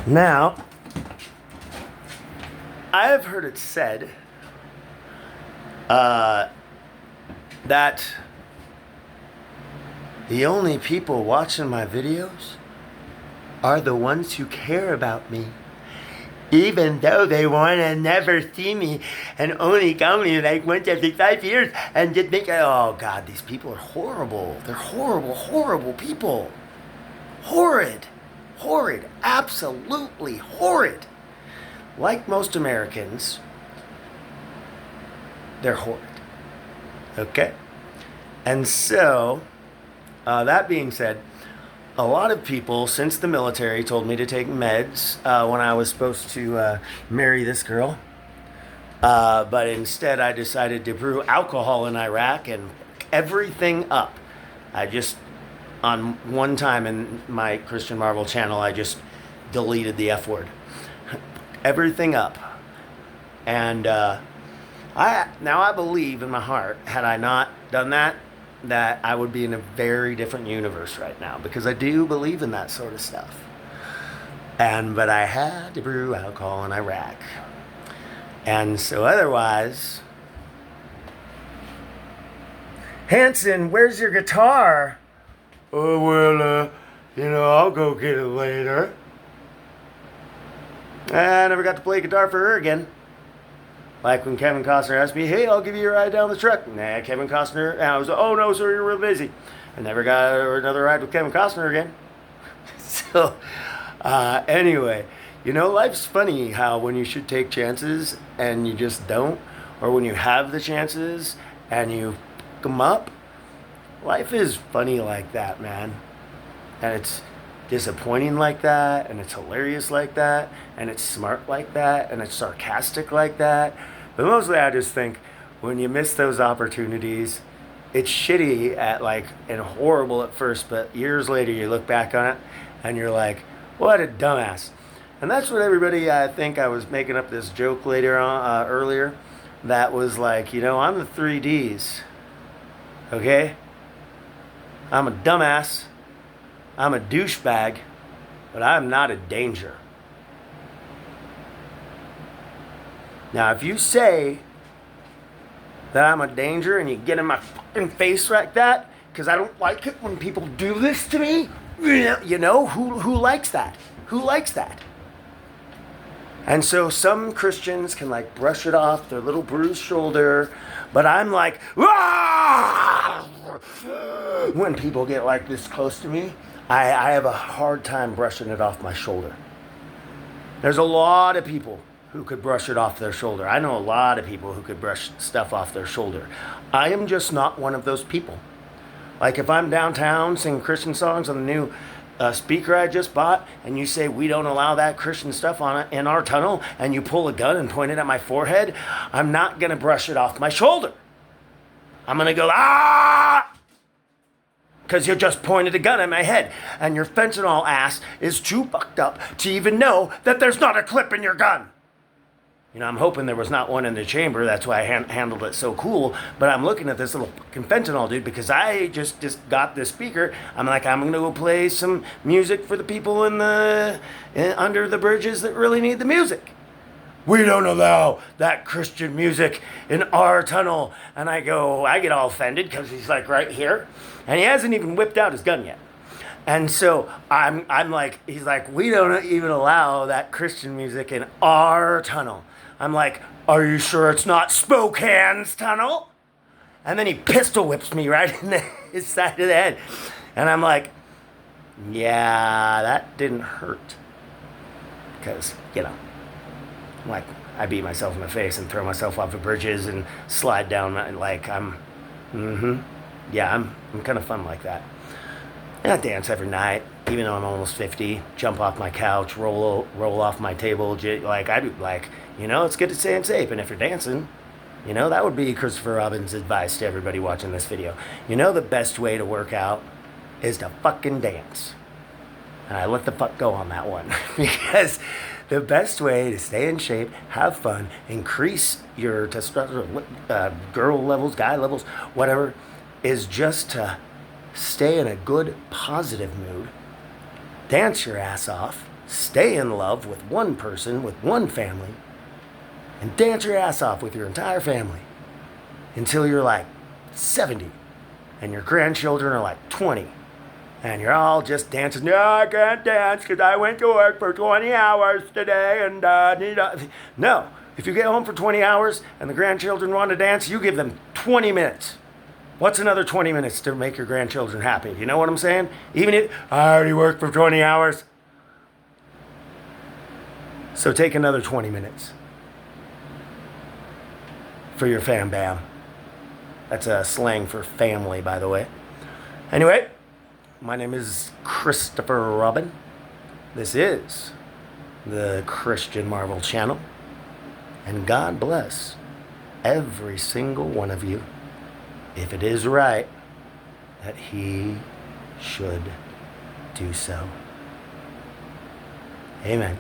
Now, I have heard it said that the only people watching my videos are the ones who care about me. Even though they want to never see me and only come here like once every 5 years and just think, oh God, these people are horrible. They're horrible, horrible people. Horrid. Horrid. Absolutely horrid. Like most Americans, they're horrid. Okay? And so, that being said, a lot of people since the military told me to take meds when I was supposed to marry this girl. But instead, I decided to brew alcohol in Iraq and everything up. I just, on one time in my Christian Marvel channel, I just deleted the F word. Everything up. And I believe in my heart, had I not done that, that I would be in a very different universe right now, because I do believe in that sort of stuff. But I had to brew alcohol in Iraq. And so otherwise, Hanson, where's your guitar? Oh, well, I'll go get it later. I never got to play guitar for her again. Like when Kevin Costner asked me, hey, I'll give you a ride down the truck. Nah, Kevin Costner. And I was like, oh, no, sir, you're real busy. I never got another ride with Kevin Costner again. So, anyway, life's funny how when you should take chances and you just don't, or when you have the chances and you pick them up, life is funny like that, man. And it's disappointing like that, and it's hilarious like that, and it's smart like that, and it's sarcastic like that. But mostly I just think when you miss those opportunities, it's shitty and horrible at first, but years later you look back on it and you're like, what a dumbass. And that's what everybody, I think I was making up this joke earlier, that was like, I'm the 3Ds, okay? I'm a dumbass, I'm a douchebag, but I'm not a danger. Now, if you say that I'm a danger and you get in my fucking face like that, because I don't like it when people do this to me, who likes that? Who likes that? And so some Christians can brush it off their little bruised shoulder, but I'm like, ah! When people get this close to me, I have a hard time brushing it off my shoulder. There's a lot of people who could brush it off their shoulder. I know a lot of people who could brush stuff off their shoulder. I am just not one of those people. Like if I'm downtown singing Christian songs on the new speaker I just bought, and you say we don't allow that Christian stuff in our tunnel, and you pull a gun and point it at my forehead, I'm not gonna brush it off my shoulder. I'm gonna go, ah! Because you just pointed a gun at my head, and your fentanyl ass is too fucked up to even know that there's not a clip in your gun. I'm hoping there was not one in the chamber. That's why I handled it so cool. But I'm looking at this little fucking fentanyl dude, because I just got this speaker. I'm like, I'm going to go play some music for the people under the bridges that really need the music. We don't allow that Christian music in our tunnel. And I get all offended because he's right here. And he hasn't even whipped out his gun yet. And so I'm like, he's like, we don't even allow that Christian music in our tunnel. I'm like, are you sure it's not Spokane's tunnel? And then he pistol whips me right in his side of the head. And I'm like, yeah, that didn't hurt. Because, I beat myself in the face and throw myself off of bridges and slide down I'm kind of fun like that. And I dance every night, even though I'm almost 50. Jump off my couch, roll off my table. I do, it's good to stay safe. And if you're dancing, that would be Christopher Robin's advice to everybody watching this video. The best way to work out is to fucking dance. And I let the fuck go on that one. Because the best way to stay in shape, have fun, increase your testosterone, girl levels, guy levels, whatever, is just to stay in a good, positive mood, dance your ass off, Stay in love with one person, with one family, and dance your ass off with your entire family until you're like 70 and your grandchildren are like 20 and you're all just dancing. No, I can't dance because I went to work for 20 hours today and no. If you get home for 20 hours and the grandchildren want to dance, you give them 20 minutes. What's another 20 minutes to make your grandchildren happy? You know what I'm saying? Even if I already worked for 20 hours. So take another 20 minutes for your fam bam. That's a slang for family, by the way. Anyway, my name is Christopher Robin. This is the Christian Marvel Channel. And God bless every single one of you, if it is right that He should do so. Amen.